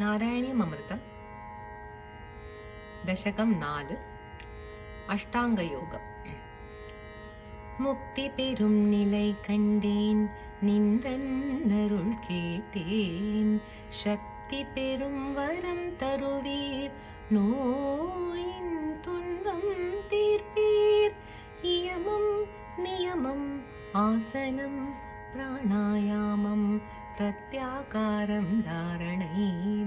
നാരായണീയമൃതം ദശകം 4 அஷ்டாங்க யோகம். முக்தி பெரும் நிலை கண்டேன், நிந்தன்னருள் கேட்டேன். சக்தி பெரும் வரம் தருவீர், நோயின் துன்பம் தீர்ப்பீர். இயமம் நியமம் ஆசனம் பிராணாயாமம் பிரத்யாகாரம் தாரணை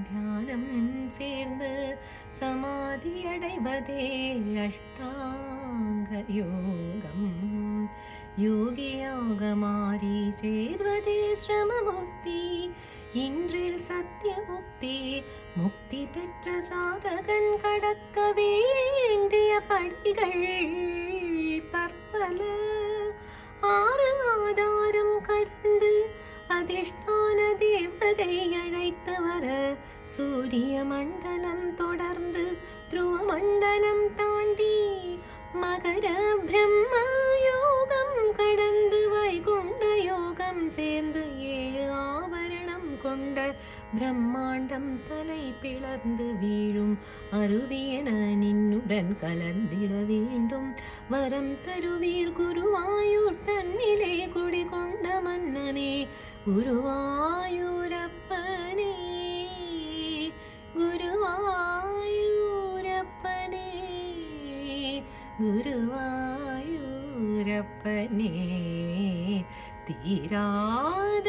தியானம் சேர்ந்து சமாதி அடைவதே அஷ்டாங்க யோகம். யோகியாக மாறி சேர்வதே ஸ்ரம முக்தி. இன்றில் சத்திய முக்தி. முக்தி பெற்ற சாதகன் கடக்க வேண்டிய படிகள் பற்பல. 6 ஆதாரம் கடந்து அதிஷ்டான தேவதை அழைத்து வர, சூரிய மண்டலம் தொடர்ந்து துருவ மண்டலம் தாண்டி மகர பிரம்ம யோகம் கடந்து வைகுண்ட யோகம் சேர்ந்து 7 ஆவரணம் கொண்ட பிரம்மாண்டம் தலை பிளர்ந்து வீழும் அருவியென நின்னுடன் கலந்திட வேண்டும். வரம் தருவீர் குருவாயூர் தன்னிலே குடிகொண்ட மன்னனே, குருவாயூரப்பனே, குருவாயூரப்பனே, குருவாயூரப்பனே. தீராத